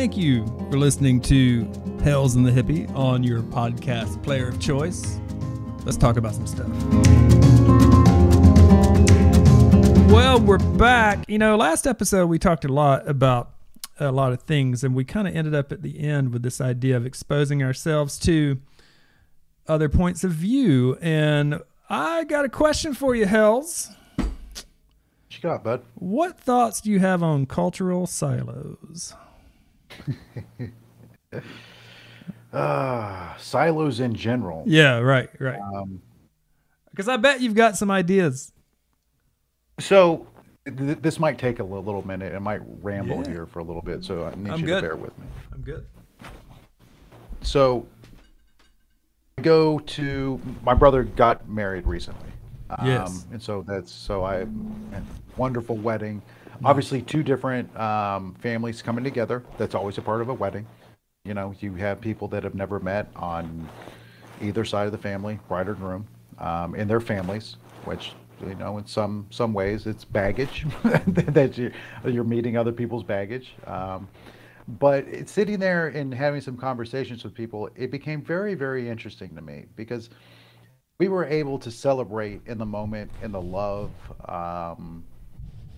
Thank you for listening to Hells and the Hippie on your podcast player of choice. Let's talk about some stuff. Well, we're back. You know, last episode we talked a lot about a lot of things, and we kind of ended up at the end with this idea of exposing ourselves to other points of view. And I got a question for you, Hells. What you got, bud? What thoughts do you have on cultural silos? Silos in general. Yeah, right. Because I bet you've got some ideas. So this might take a little minute. It might ramble here for a little bit, so I need you to bear with me. I'm good. So I go to my brother got married recently. Yes. And so I had a wonderful wedding. Obviously, two different families coming together. That's always a part of a wedding. You know, you have people that have never met on either side of the family, bride or groom, and their families, which, you know, in some ways it's baggage that you're meeting other people's baggage. But it's sitting there and having some conversations with people, it became very, very interesting to me because we were able to celebrate in the moment, in the love,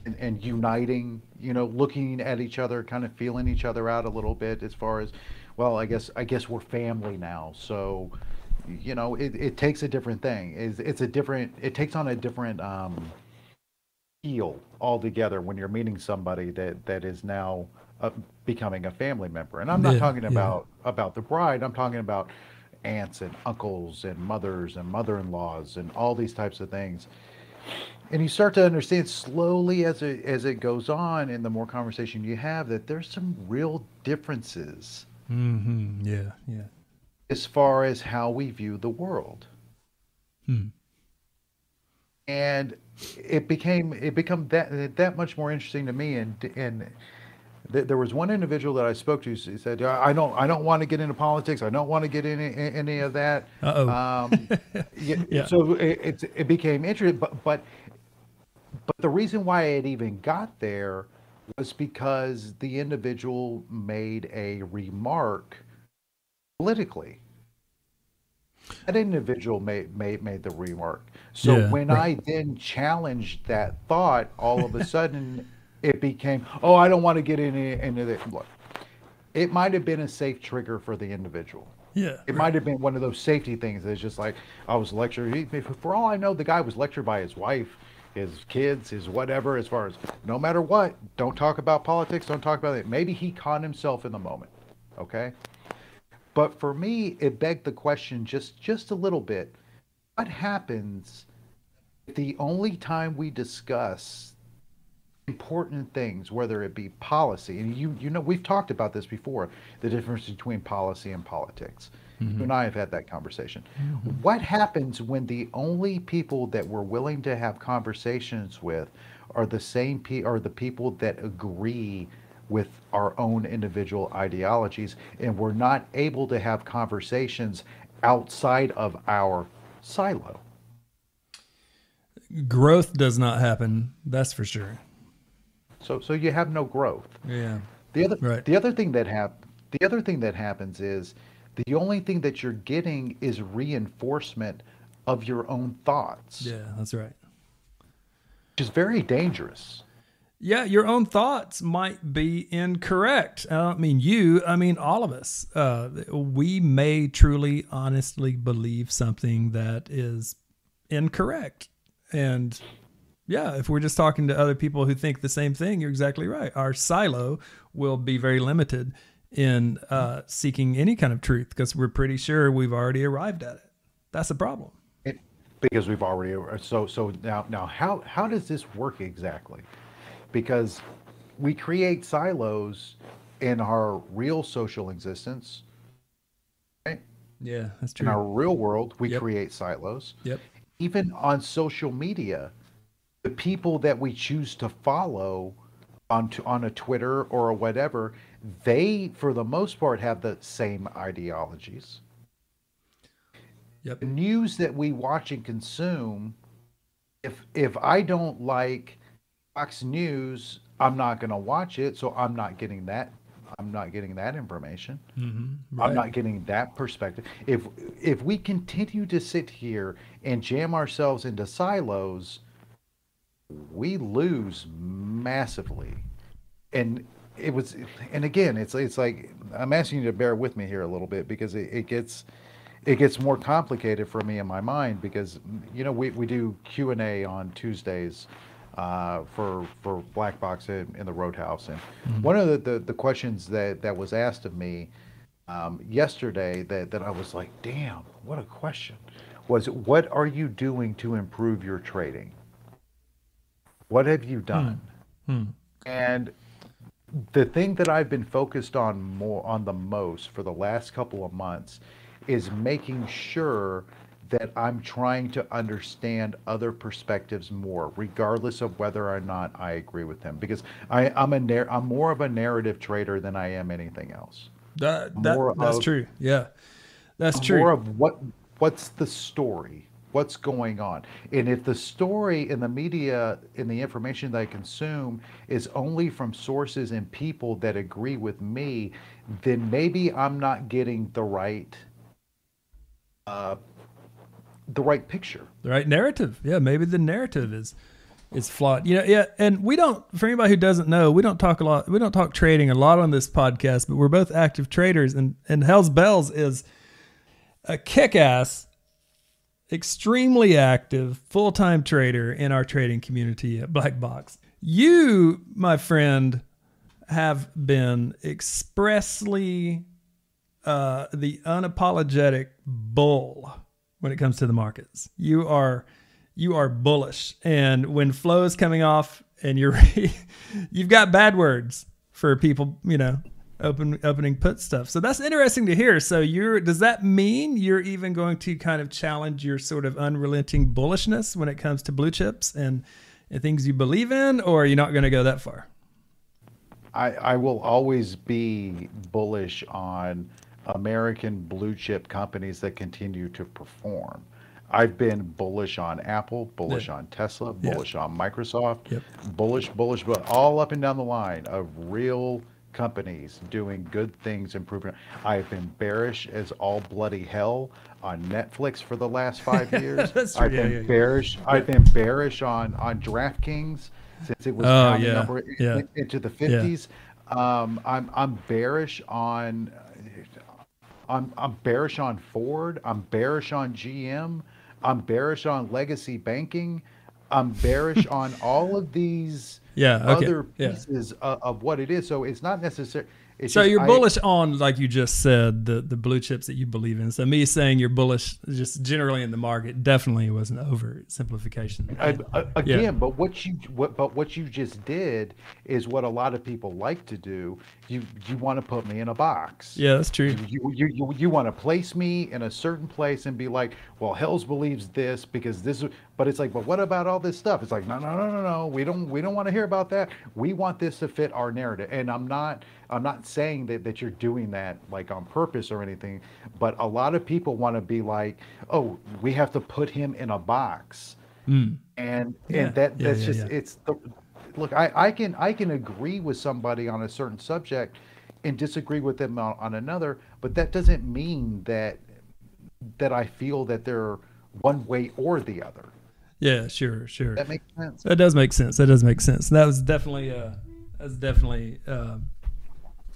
and uniting, you know, looking at each other, kind of feeling each other out a little bit as far as, well, I guess we're family now. So, you know, it takes a different thing. It takes on a different feel altogether when you're meeting somebody that is now becoming a family member. And I'm not talking about the bride. I'm talking about aunts and uncles and mothers and mother-in-laws and all these types of things. And you start to understand slowly as it goes on, and the more conversation you have, that there's some real differences. Mm-hmm. Yeah. As far as how we view the world. And it become that much more interesting to me. And there was one individual that I spoke to. He said, "I don't want to get into politics. I don't want to get into any of that." Yeah. So it became interesting. But the reason why it even got there was because the individual made a remark politically. That individual made the remark. So when I then challenged that thought, all of a sudden it became, oh, I don't want to get into that. Look, it might have been a safe trigger for the individual. Yeah. It might have been one of those safety things that's just like, I was lectured. For all I know, the guy was lectured by his wife, his kids, his whatever, as far as no matter what, don't talk about politics, don't talk about it. Maybe he caught himself in the moment. Okay. But for me, it begged the question just a little bit. What happens if the only time we discuss important things, whether it be policy, and you know, we've talked about this before, the difference between policy and politics. Mm-hmm. You and I have had that conversation. Mm-hmm. What happens when the only people that we're willing to have conversations with are the people that agree with our own individual ideologies, and we're not able to have conversations outside of our silo? Growth does not happen, that's for sure. So you have no growth. Yeah. The other thing that happens is the only thing that you're getting is reinforcement of your own thoughts. Yeah, that's right. Which is very dangerous. Yeah, your own thoughts might be incorrect. I don't mean you, I mean all of us. We may truly, honestly believe something that is incorrect. And yeah, if we're just talking to other people who think the same thing, you're exactly right. Our silo will be very limited in seeking any kind of truth because we're pretty sure we've already arrived at it. That's the problem. Because we've already, so now how does this work exactly? Because we create silos in our real social existence, right? Yeah, that's true. In our real world, we create silos. Yep. Even on social media, the people that we choose to follow on a Twitter or a whatever, they, for the most part, have the same ideologies. Yep. The news that we watch and consume, if I don't like Fox News, I'm not going to watch it, so I'm not getting that I'm not getting that information. I'm Right. not getting that perspective. If we continue to sit here and jam ourselves into silos, we lose massively. And it was, and again, it's like I'm asking you to bear with me here a little bit because it gets more complicated for me in my mind because we do Q&A on Tuesdays for Black Box in the Roadhouse, and Mhm. one of the questions that was asked of me yesterday that I was like, damn, what a question, was what are you doing to improve your trading? What have you Hmm. done? Hmm. And the thing that I've been focused on the most for the last couple of months is making sure that I'm trying to understand other perspectives more, regardless of whether or not I agree with them. Because I'm more of a narrative trader than I am anything else. More That's of true. Yeah, that's true. more of what's the story, what's going on. And if the story in the media, in the information that I consume, is only from sources and people that agree with me, then maybe I'm not getting uh, the right picture. The right narrative. Yeah, maybe the narrative is flawed. Yeah, and we don't. For anybody who doesn't know, we don't talk a lot. We don't talk trading a lot on this podcast, but we're both active traders, and Hell's Bells is a kick-ass, extremely active, full-time trader in our trading community at Black Box. You, my friend, have been expressly the unapologetic bull when it comes to the markets. You are bullish, and when flow is coming off, and you've got bad words for people, opening put stuff. So that's interesting to hear. So does that mean you're even going to kind of challenge your sort of unrelenting bullishness when it comes to blue chips and things you believe in, or are you not going to go that far? I will always be bullish on American blue chip companies that continue to perform. I've been bullish on Apple, Yeah. bullish on Tesla, Yeah. bullish on Microsoft, Yep. bullish, but all up and down the line of real companies doing good things, improving. I've been bearish as all bloody hell on Netflix for the last 5 years. That's true. Yeah. Yeah. Yeah. Yeah. I've been bearish on DraftKings since it was Oh pounding yeah. up Yeah. into the Yeah. 50s. I'm bearish on I'm bearish on Ford. I'm bearish on GM. I'm bearish on legacy banking. I'm bearish on all of these Yeah. Okay. other Yeah. pieces of what it is. So it's not necessary. It's So just you're bullish on, like you just said, the blue chips that you believe in. So me saying you're bullish just generally in the market definitely was an oversimplification. Yeah. again, but what you just did is what a lot of people like to do. You want to put me in a box. Yeah, that's true. You want to place me in a certain place and be like, well, Hells believes this because this, but it's like, but what about all this stuff? It's like, no. We don't want to hear about that. We want this to fit our narrative. And I'm not saying that you're doing that like on purpose or anything, but a lot of people want to be like, oh, we have to put him in a box. Mm. And Yeah. Yeah. that's Yeah. just Yeah. it's the look, I can agree with somebody on a certain subject and disagree with them on another, but that doesn't mean that I feel that they're one way or the other. Yeah. Sure. Sure. That makes sense. That does make sense. That does make sense. That was definitely.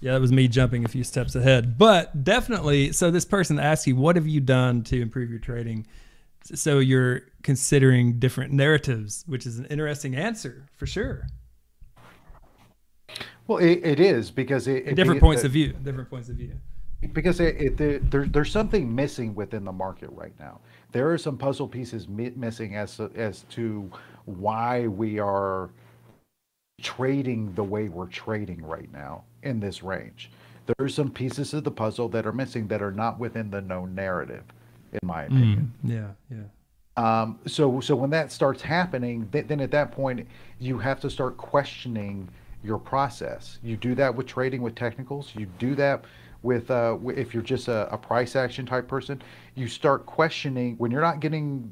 Yeah, that was me jumping a few steps ahead. But definitely, so this person asks you, what have you done to improve your trading? So you're considering different narratives, which is an interesting answer for sure. Well, it is because Different points of view. Different points of view. because there's something missing within the market right now. There are some puzzle pieces missing as to why we are trading the way we're trading right now in this range. There are some pieces of the puzzle that are missing that are not within the known narrative, in my opinion. Yeah. Yeah. So when that starts happening, then at that point you have to start questioning your process. You do that with trading with technicals. You do that with if you're just a price action type person. You start questioning when you're not getting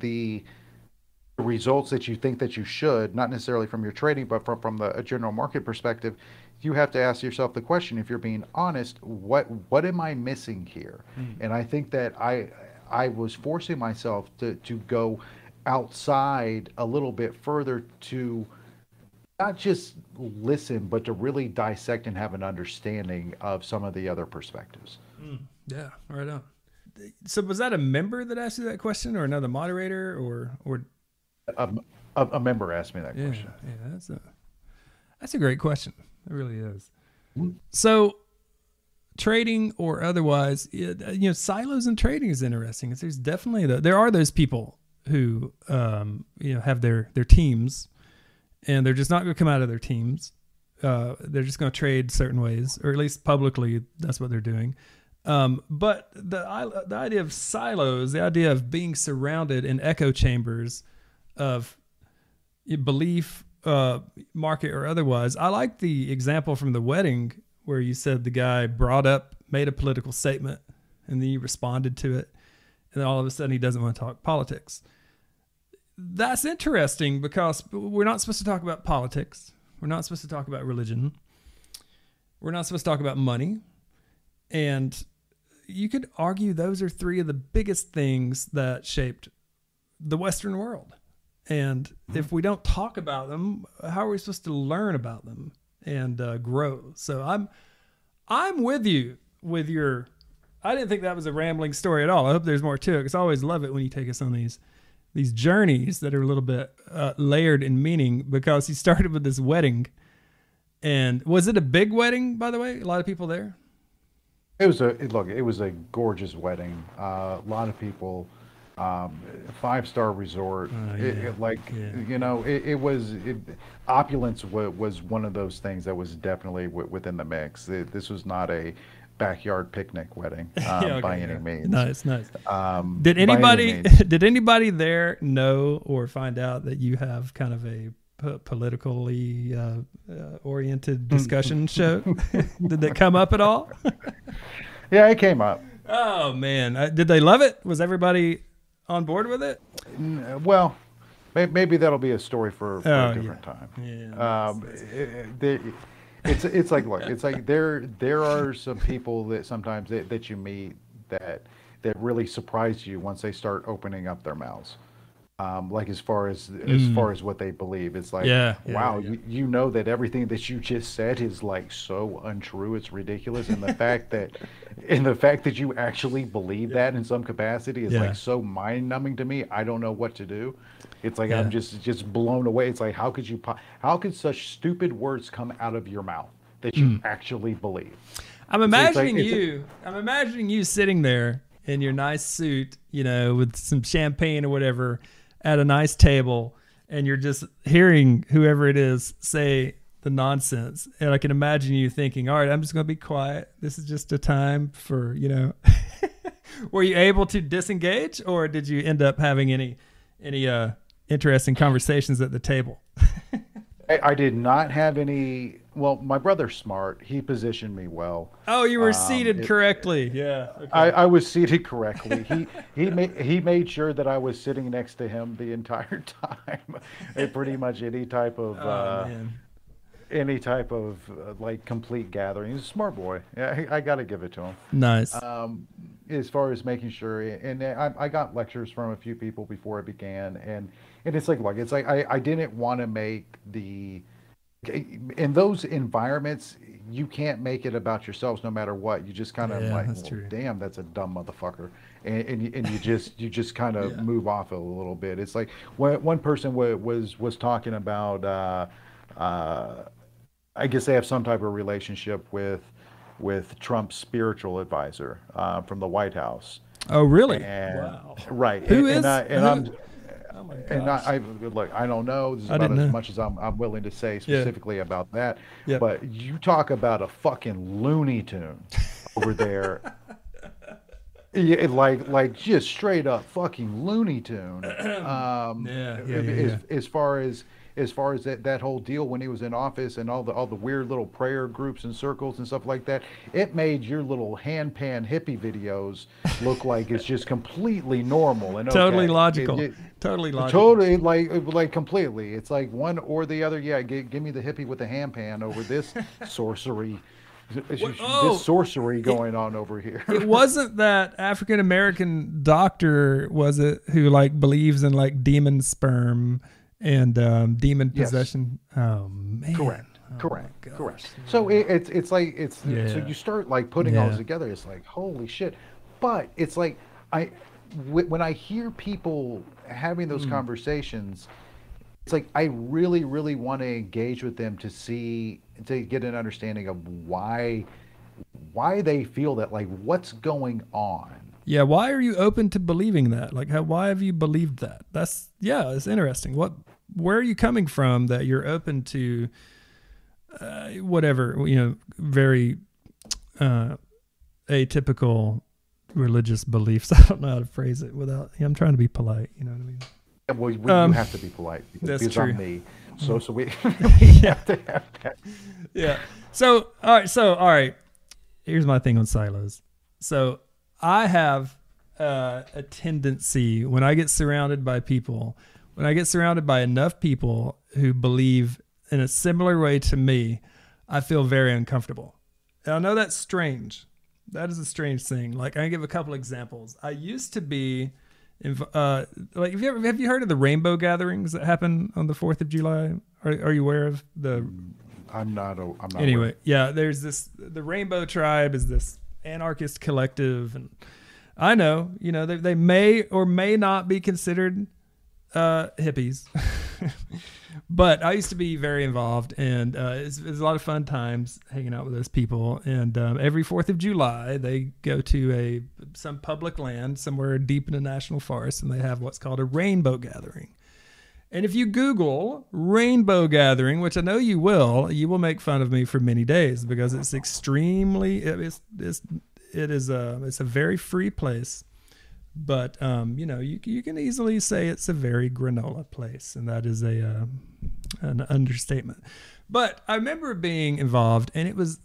the results that you think that you should, not necessarily from your trading, but from the a general market perspective, you have to ask yourself the question, if you're being honest, what am I missing here? Mm. And I think that I was forcing myself to go outside a little bit further to not just listen, but to really dissect and have an understanding of some of the other perspectives. Mm. Yeah, right on. So was that a member that asked you that question, or another moderator, or A, a member asked me that yeah, question. yeah, that's a great question. It really is. So trading or otherwise, silos in trading is interesting. There's definitely there are those people who have their teams, and they're just not going to come out of their teams. They're just going to trade certain ways, or at least publicly, that's what they're doing. But the idea of silos, the idea of being surrounded in echo chambers of belief, market or otherwise. I like the example from the wedding where you said the guy made a political statement, and then you responded to it, and then all of a sudden he doesn't want to talk politics. That's interesting because we're not supposed to talk about politics. We're not supposed to talk about religion. We're not supposed to talk about money. And you could argue those are three of the biggest things that shaped the Western world. And if we don't talk about them, how are we supposed to learn about them and grow? So I'm with you with your. I didn't think that was a rambling story at all. I hope there's more to it, because I always love it when you take us on these journeys that are a little bit layered in meaning. Because you started with this wedding, and was it a big wedding, by the way? A lot of people there. It was a gorgeous wedding. A lot of people. 5-star resort. Opulence was one of those things that was definitely within the mix. This was not a backyard picnic wedding by any means. Nice. Did anybody there know or find out that you have kind of a politically oriented discussion show? Did that come up at all? Yeah, it came up. Oh man, did they love it? Was everybody on board with it? Well, maybe that'll be a story for a different time. Yeah. It's like, look, it's like there are some people that sometimes that you meet that really surprise you once they start opening up their mouths. Like as far as what they believe, it's like, wow, you know that everything that you just said is like so untrue, it's ridiculous, and the fact that you actually believe that in some capacity is like so mind-numbing to me. I don't know what to do. It's like I'm just blown away. It's like, how could such stupid words come out of your mouth that you actually believe? I'm imagining you sitting there in your nice suit, with some champagne or whatever, at a nice table, and you're just hearing whoever it is say the nonsense. And I can imagine you thinking, all right, I'm just going to be quiet. This is just a time for, Were you able to disengage, or did you end up having any interesting conversations at the table? I did not have any. Well, my brother's smart. He positioned me well. Oh, you were seated correctly. Yeah. Okay. I was seated correctly. He made sure that I was sitting next to him the entire time. At pretty much any type of like complete gathering. He's a smart boy. Yeah, I got to give it to him. Nice. As far as making sure, and I got lectures from a few people before it began, and it's like I didn't want to make in those environments, you can't make it about yourselves no matter what. You just kind of damn, that's a dumb motherfucker, and you just kind of move off it a little bit. It's like one person was talking about I guess they have some type of relationship with Trump's spiritual advisor from the White House. Oh, really? And, wow. Right. Who is? Oh my gosh. Look, I don't know. This is about as much as I'm willing to say specifically about that. Yep. But you talk about a fucking Looney Tune over there. Like just straight up fucking Looney Tune. As far as as far as that whole deal when he was in office and all the weird little prayer groups and circles and stuff like that. It made your little hand pan hippie videos look like it's just completely normal and Totally okay. logical. Totally logical. Totally like completely. It's like one or the other. Yeah, give me the hippie with the hand pan over this sorcery. This sorcery going on over here. It wasn't that African American doctor, was it, who like believes in like demon sperm and demon possession? Oh man. Correct. So it's like so you start like putting all this together. It's like holy shit. But it's like when I hear people having those conversations, it's like I really, really want to engage with them to get an understanding of why they feel that, like what's going on. Yeah, why are you open to believing that? Like, why have you believed that? It's interesting. Where are you coming from that you're open to whatever, very atypical religious beliefs? I don't know how to phrase it without. I'm trying to be polite. You know what I mean? Well, you have to be polite because true. I'm me. So we have to have that. Yeah. So all right. Here's my thing on silos. So I have a tendency when I get surrounded by enough people who believe in a similar way to me, I feel very uncomfortable. And I know that's strange. That is a strange thing. Like I can give a couple examples. I used to be, like, have you heard of the rainbow gatherings that happen on the 4th of July? Are you aware of the? I'm not. Anyway, aware. Yeah. There's the Rainbow Tribe is this anarchist collective, and I know, they may or may not be considered hippies, but I used to be very involved, and it's a lot of fun times hanging out with those people. And every 4th of July, they go to some public land somewhere deep in a national forest, and they have what's called a rainbow gathering. And if you Google rainbow gathering, which I know you will make fun of me for many days because it's extremely, it's a very free place. But, you can easily say it's a very granola place, and that is an understatement. But I remember being involved, and it was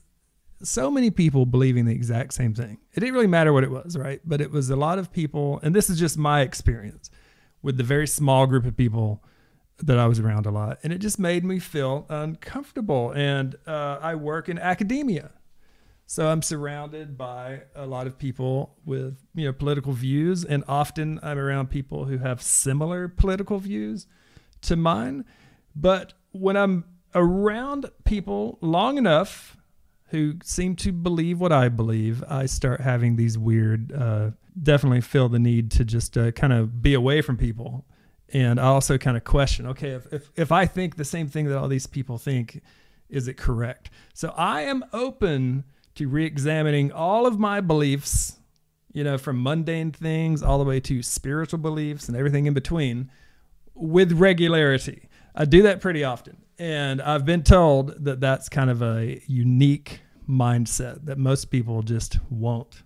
so many people believing the exact same thing. It didn't really matter what it was, right? But it was a lot of people, and this is just my experience with the very small group of people that I was around a lot. And it just made me feel uncomfortable. And I work in academia. So I'm surrounded by a lot of people with, political views, and often I'm around people who have similar political views to mine. But when I'm around people long enough who seem to believe what I believe, I start having these weird, definitely feel the need to just kind of be away from people. And I also kind of question, okay, if I think the same thing that all these people think, is it correct? So I am open to re-examining all of my beliefs, from mundane things all the way to spiritual beliefs and everything in between with regularity. I do that pretty often. And I've been told that that's kind of a unique mindset, that most people just won't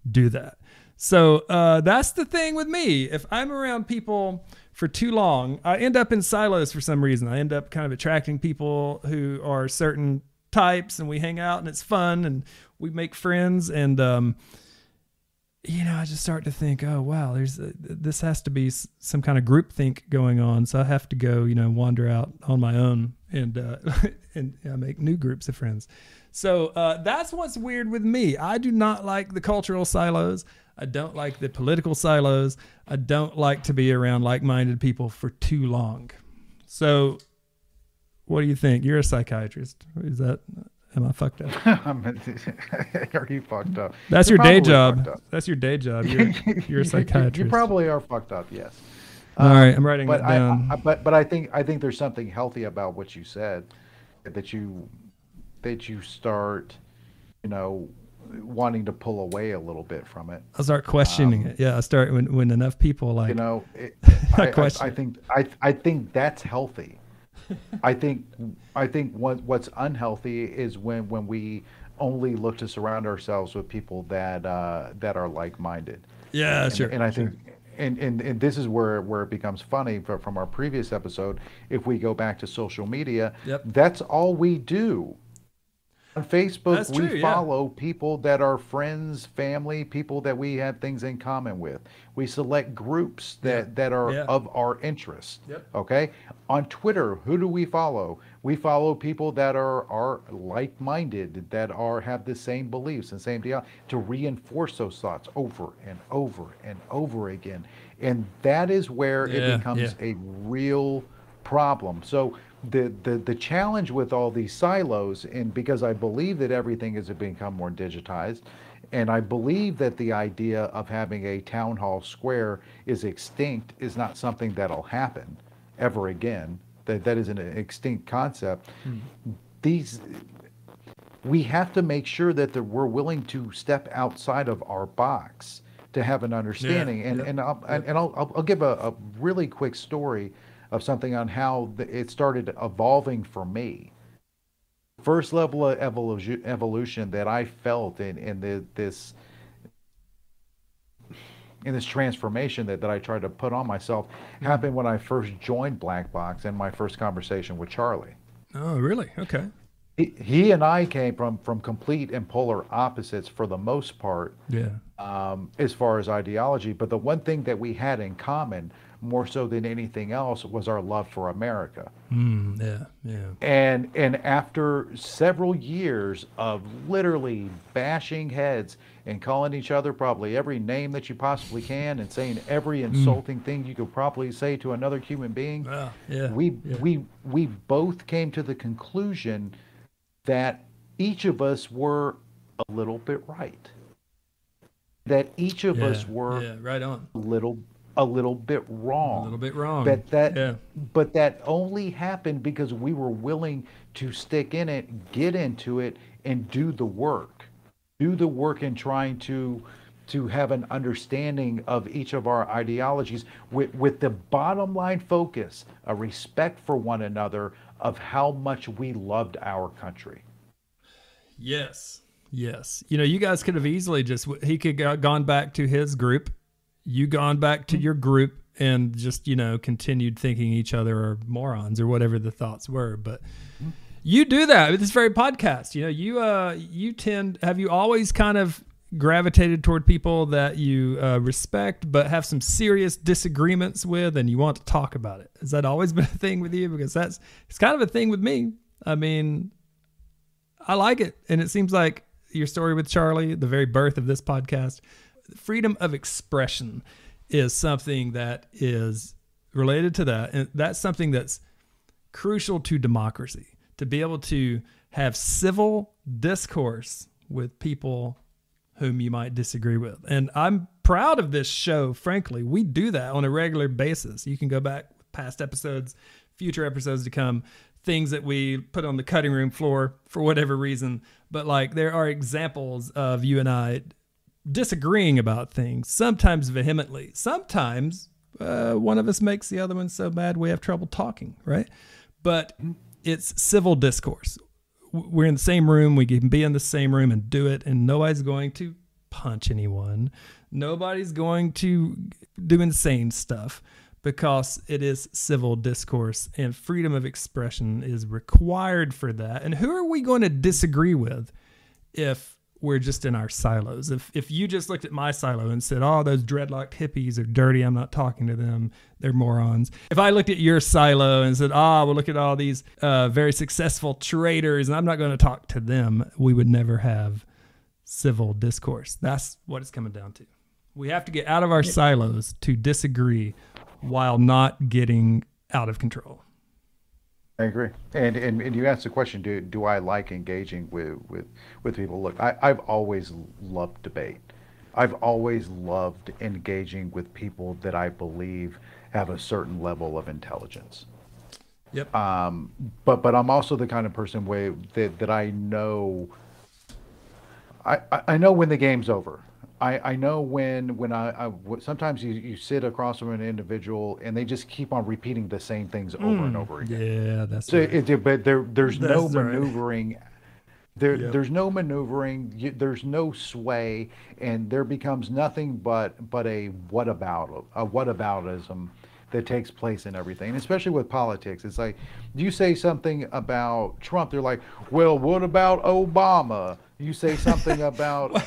do that. So that's the thing with me. If I'm around people for too long, I end up in silos for some reason. I end up kind of attracting people who are certain types, and we hang out and it's fun and we make friends. And, I just start to think, oh, wow, this has to be some kind of group think going on. So I have to go, wander out on my own and make new groups of friends. So that's what's weird with me. I do not like the cultural silos. I don't like the political silos. I don't like to be around like-minded people for too long. So what do you think? You're a psychiatrist. Am I fucked up? Are you fucked up? That's your day job. That's your day job. You're a psychiatrist. You probably are fucked up, yes. All right, I'm writing that down. But I think there's something healthy about what you said, that you start, wanting to pull away a little bit from it. I'll start questioning it. Yeah, I start when enough people like. I think that's healthy. I think what's unhealthy is when we only look to surround ourselves with people that are like-minded. Yeah, and, sure. And I think and this is where it becomes funny from our previous episode. If we go back to social media, Yep. that's all we do. On Facebook, That's true. we Yeah. follow people that are friends, family, people that we have things in common with. We select groups Yeah. that are Yeah. of our interests. Yep. Okay. On Twitter, who do we follow? We follow people that are like-minded, that have the same beliefs and same deal, to reinforce those thoughts over and over and over again. And that is where it Yeah. Yeah. becomes a real problem. So the challenge with all these silos, and because I believe that everything has become more digitized, and I believe that the idea of having a town hall square is extinct, is not something that'll happen ever again. That is an extinct concept. These We have to make sure we're willing to step outside of our box to have an understanding. Yeah. Yep. I'll give a really quick story of something on how it started evolving for me. First level of evolution that I felt in this transformation that I tried to put on myself happened when I first joined Black Box and my first conversation with Charlie. Oh, really? Okay. He and I came from complete and polar opposites for the most part, Yeah. as far as ideology. But the one thing that we had in common, more so than anything else, was our love for America. Yeah. Yeah. And after several years of literally bashing heads and calling each other probably every name that you possibly can and saying every insulting thing you could probably say to another human being, Wow. Yeah. we Yeah. we both came to the conclusion that each of us were a little bit right. That each of Yeah. us were Yeah. Right on. a little bit A little wrong. bit wrong. Yeah. But that only happened because we were willing to stick in it, get into it, and do the work. Do the work in trying to have an understanding of each of our ideologies with the bottom line focus, a respect for one another, of how much we loved our country. Yes. Yes. You know, you guys could have easily he could have gone back to his group, you gone back to your group, and just, continued thinking each other are morons or whatever the thoughts were. But you do that with this very podcast. Have you always kind of gravitated toward people that you respect, but have some serious disagreements with, and you want to talk about it? Has that always been a thing with you? Because it's kind of a thing with me. I mean, I like it. And it seems like your story with Charlie, the very birth of this podcast, freedom of expression is something that is related to that. And that's something that's crucial to democracy, to be able to have civil discourse with people whom you might disagree with. And I'm proud of this show, frankly. We do that on a regular basis. You can go back past episodes, future episodes to come, things that we put on the cutting room floor for whatever reason. But like, there are examples of you and I disagreeing about things, sometimes vehemently. Sometimes one of us makes the other one so mad we have trouble talking, right? But it's civil discourse. We're in the same room. We can be in the same room and do it, and nobody's going to punch anyone. Nobody's going to do insane stuff, because it is civil discourse, and freedom of expression is required for that. And who are we going to disagree with if we're just in our silos? If you just looked at my silo and said, oh, those dreadlocked hippies are dirty, I'm not talking to them, they're morons. If I looked at your silo and said, well, look at all these very successful traders, and I'm not going to talk to them, we would never have civil discourse. That's what it's coming down to. We have to get out of our silos to disagree while not getting out of control. I agree. And you asked the question, do I like engaging with people? Look, I've always loved debate. I've always loved engaging with people that I believe have a certain level of intelligence. Yep. But I'm also the kind of person that I know. I know when the game's over. I know when I sometimes you sit across from an individual and they just keep on repeating the same things over and over again. Yeah, that's So right. but there's no That's right. maneuvering. Yep. There's no maneuvering, there's no sway, and there becomes nothing but a whataboutism that takes place in everything, and especially with politics. It's like you say something about Trump, they're like, "Well, what about Obama?" You say something about,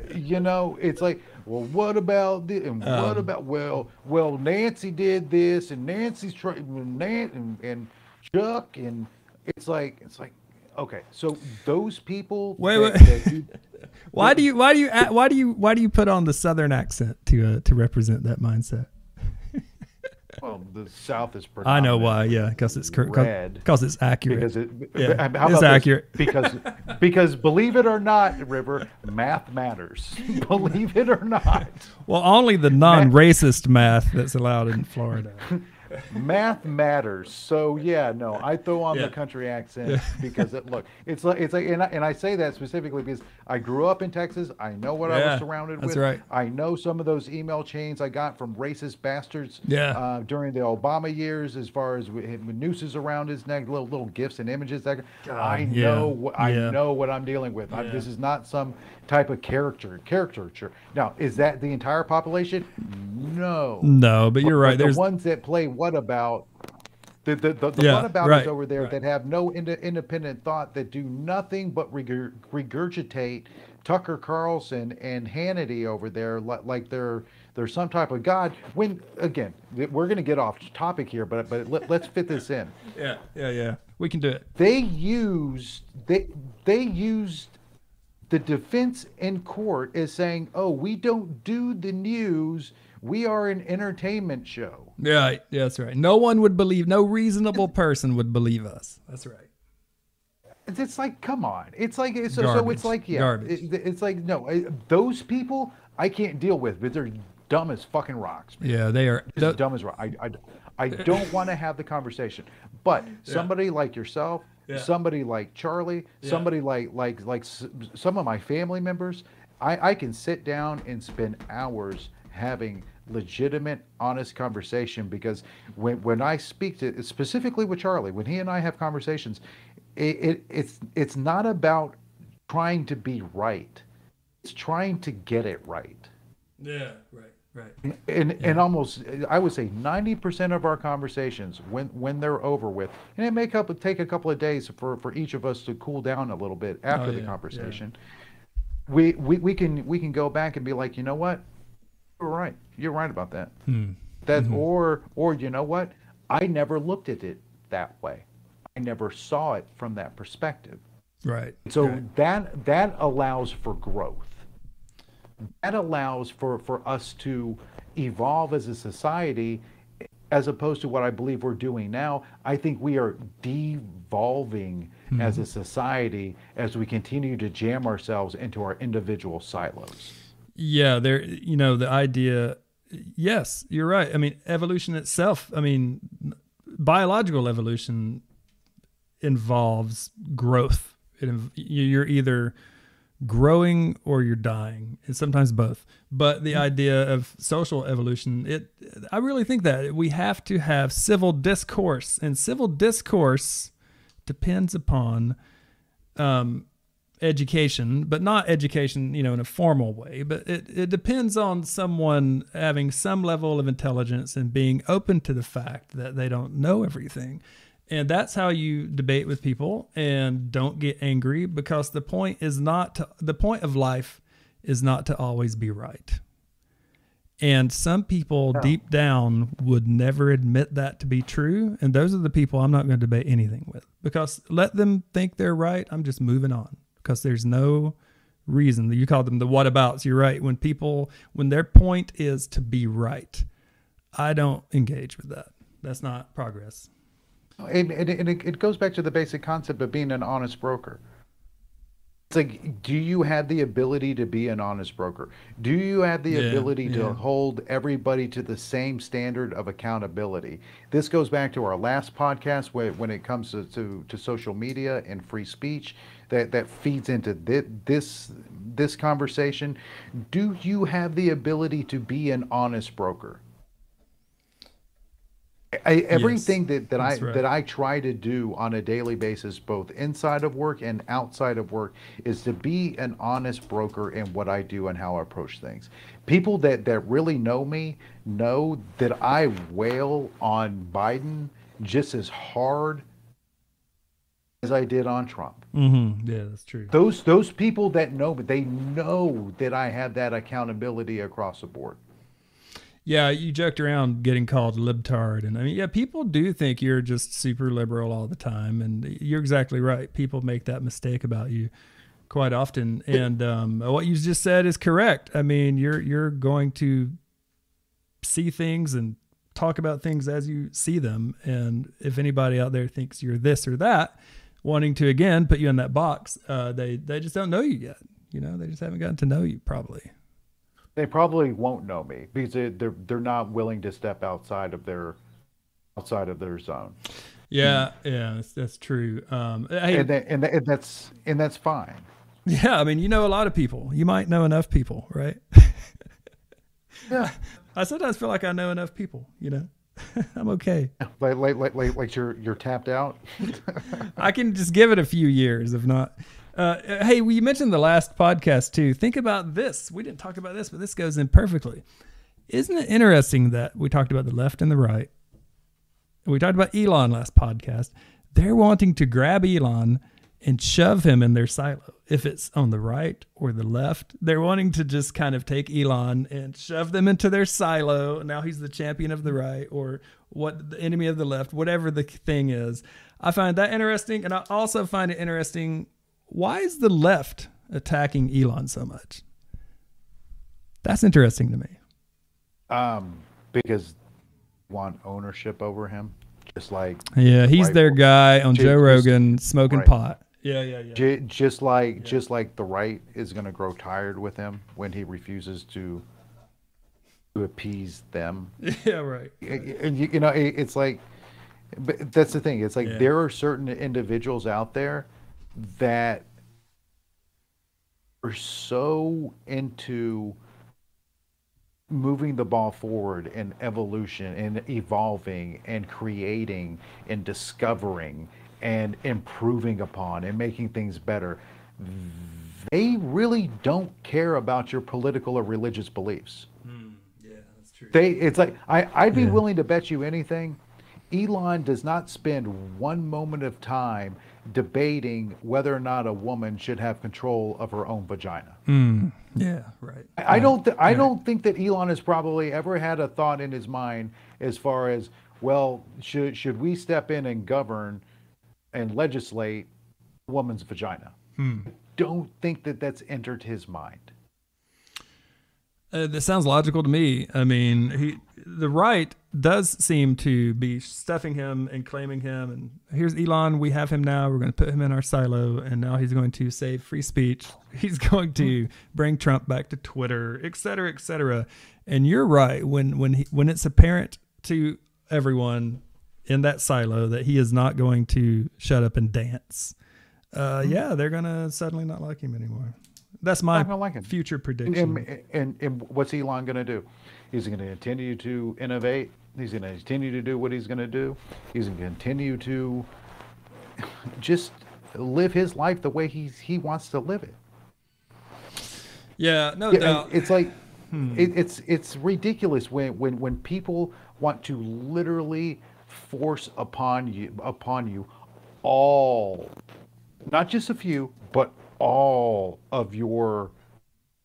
it's like, "Well, what about this?" And what Um, about, Nancy did this, and and Chuck, and it's like, okay, so those people wait, wait. that do Why that, do you why do you put on the Southern accent to represent that mindset? well, the South is I know why. predominantly Yeah, because red. it's accurate. Because it, Yeah, how it's about this? accurate. Because believe it or not, River, math matters. Believe it or not, Well, only the math, non-racist math that's allowed in Florida. math matters. So yeah, no, I throw on the Yeah. country accent Yeah. because it's like, and I say that specifically because I grew up in Texas. I know what I was Yeah. surrounded That's with. right. I know some of those email chains I got from racist bastards Yeah. during the Obama years, as far as with nooses around his neck, little gifs and images. I God. Yeah. know I Yeah. know what I'm dealing with. Yeah. This is not some type of caricature. Now, is that the entire population? No. No, but you're right. But the There's ones that play what about the yeah. whatabouters Right. over there Right. that have no independent thought, that do nothing but regurgitate Tucker Carlson and Hannity over there like they're some type of god. When again, we're going to get off topic here, but let's fit this in. Yeah. Yeah. Yeah. We can do it. They used the defense in court as saying, "Oh, we don't do the news. We are an entertainment show." Yeah. Yeah. That's right. No one would believe. No reasonable person would believe us. That's right. It's like, come on. It's like, so it's Garbage. like, yeah, Garbage. it's like, no, those people I can't deal with, but they're dumb as fucking rocks, man. Yeah. They are. Just dumb as rock. I don't want to have the conversation. But somebody like yourself, Yeah. somebody like Charlie, Yeah. somebody some of my family members, I can sit down and spend hours having legitimate, honest conversation, because when I speak to, specifically with Charlie, when he and I have conversations, it's not about trying to be right. It's trying to get it right. Yeah. Right. Right. And almost, I would say 90% of our conversations, when they're over with, and it may take a couple of days for each of us to cool down a little bit after Oh, the yeah. Yeah. conversation, we can go back and be like, you know what, you're right about that. Hmm. That Mm-hmm. or you know what, I never looked at it that way. I never saw it from that perspective. Right. So Right. that allows for growth. That allows for us to evolve as a society, as opposed to what I believe we're doing now. I think we are devolving as a society as we continue to jam ourselves into our individual silos. Yeah, there, the idea, yes, you're right. I mean, evolution itself, I mean, biological evolution involves growth. You're either growing or you're dying, and sometimes both. But the idea of social evolution, I really think that we have to have civil discourse, and civil discourse depends upon education, but not education, in a formal way. But it depends on someone having some level of intelligence and being open to the fact that they don't know everything. And that's how you debate with people, and don't get angry, because the point of life is not to always be right. And some people deep down would never admit that to be true. And those are the people I'm not going to debate anything with, because let them think they're right. I'm just moving on, because there's no reason. You call them the whatabouts. You're right. When their point is to be right, I don't engage with that. That's not progress. And it goes back to the basic concept of being an honest broker. It's like, do you have the ability to be an honest broker? Do you have the ability to hold everybody to the same standard of accountability? This goes back to our last podcast, when it comes to social media and free speech, that feeds into this conversation. Do you have the ability to be an honest broker? Yes, everything that's right. that I try to do on a daily basis, both inside of work and outside of work, is to be an honest broker in what I do and how I approach things. People that really know me know that I wail on Biden just as hard as I did on Trump. Yeah, that's true. Those people that know me, they know that I have that accountability across the board. Yeah, you joked around getting called libtard, and I mean, yeah, people do think you're just super liberal all the time, and you're exactly right. People make that mistake about you quite often, and what you just said is correct. I mean, you're going to see things and talk about things as you see them, and if anybody out there thinks you're this or that, wanting to again put you in that box, they just don't know you yet. You know, they just haven't gotten to know you probably. They probably won't know me because they're not willing to step outside of their zone. Yeah, yeah, that's true. Hey, And that's fine. yeah, I mean, you know a lot of people. You might know enough people, right? Yeah. I sometimes feel like I know enough people, you know. I'm okay. Like you're tapped out. I can just give it a few years, if not. Hey, well, you mentioned the last podcast too. Think about this. We didn't talk about this, but this goes in perfectly. Isn't it interesting that we talked about the left and the right? We talked about Elon last podcast. They're wanting to grab Elon and shove him in their silo. If it's on the right or the left, they're wanting to just kind of take Elon and shove them into their silo. Now he's the champion of the right, or what, the enemy of the left, whatever the thing is. I find that interesting. And I also find it interesting. Why is the left attacking Elon so much? That's interesting to me. Because they want ownership over him, just like Yeah, the he's right, their guy on Joe just Rogan smoking right. pot. Yeah, yeah, yeah. Just like the right is going to grow tired with him when he refuses to appease them. Yeah, right. And you know, it's like, but that's the thing. It's like Yeah. there are certain individuals out there that are so into moving the ball forward and evolution and evolving and creating and discovering and improving upon and making things better. They really don't care about your political or religious beliefs. Yeah, that's true. It's like I'd be Yeah. willing to bet you anything. Elon does not spend one moment of time debating whether or not a woman should have control of her own vagina. Yeah, right. I Right. don't think that Elon has probably ever had a thought in his mind as far as, well, should we step in and govern and legislate a woman's vagina? Don't think that that's entered his mind. That sounds logical to me. I mean, the right does seem to be stuffing him and claiming him. And here's Elon. We have him now. We're going to put him in our silo. And now he's going to save free speech. He's going to bring Trump back to Twitter, et cetera, et cetera. And you're right. When it's apparent to everyone in that silo that he is not going to shut up and dance, yeah, they're going to suddenly not like him anymore. That's my Not gonna like him. future prediction. And what's Elon going to do? He's going to continue to innovate. He's going to continue to do what he's going to do. He's going to continue to just live his life the way he wants to live it. Yeah, no Yeah, doubt. it's like it's ridiculous when people want to literally force upon you all, not just a few, but all of your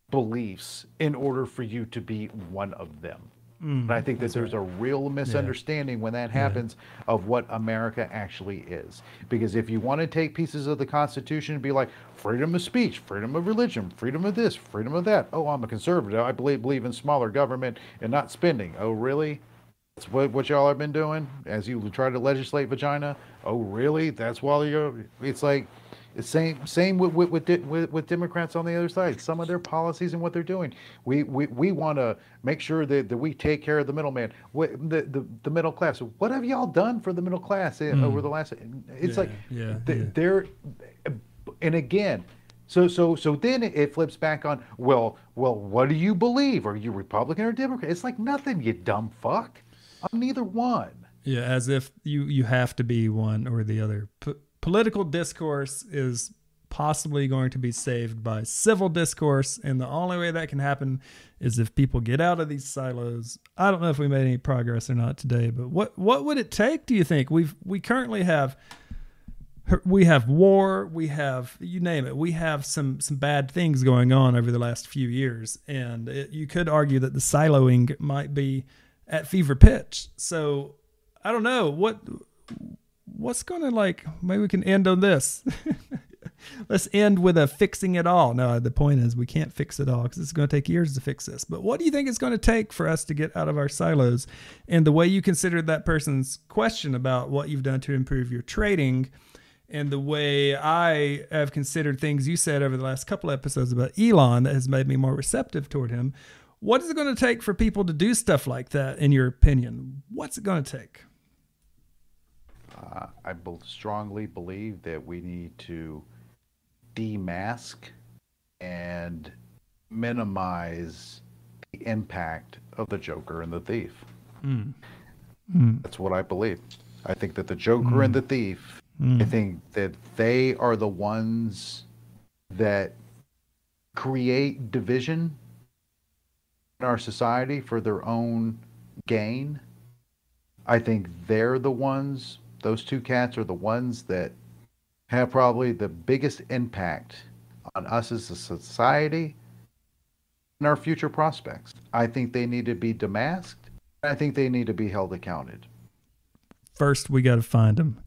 beliefs in order for you to be one of them. And I think that there's a real misunderstanding when that happens of what America actually is. Because if you want to take pieces of the Constitution and be like freedom of speech, freedom of religion, freedom of this, freedom of that. Oh, I'm a conservative. I believe in smaller government and not spending. Oh, really? That's what y'all have been doing as you try to legislate vagina. Oh, really? That's why you're. It's like it's same with Democrats on the other side. Some of their policies and what they're doing. We want to make sure that we take care of the middleman, the middle class. What have y'all done for the middle class over the last? It's like they're, and again. So then it flips back on, well, what do you believe? Are you Republican or Democrat? It's like nothing, you dumb fuck. I'm neither one. Yeah, as if you have to be one or the other. Political discourse is possibly going to be saved by civil discourse, and the only way that can happen is if people get out of these silos. I don't know if we made any progress or not today, but what would it take, do you think? We currently have war, we have, you name it, we have some bad things going on over the last few years, and you could argue that the siloing might be at fever pitch. So I don't know what's going to, like, maybe we can end on this. Let's end with a fixing it all. No, the point is we can't fix it all because it's going to take years to fix this. But what do you think it's going to take for us to get out of our silos? And the way you considered that person's question about what you've done to improve your trading, and the way I have considered things you said over the last couple of episodes about Elon that has made me more receptive toward him. What is it going to take for people to do stuff like that, in your opinion? What's it going to take? I strongly believe that we need to demask and minimize the impact of the Joker and the thief. That's what I believe. I think that the Joker and the thief, I think that they are the ones that create division in our society for their own gain. I think they're the ones, those two cats are the ones that have probably the biggest impact on us as a society and our future prospects. I think they need to be demasked. I think they need to be held accounted. First, we got to find them.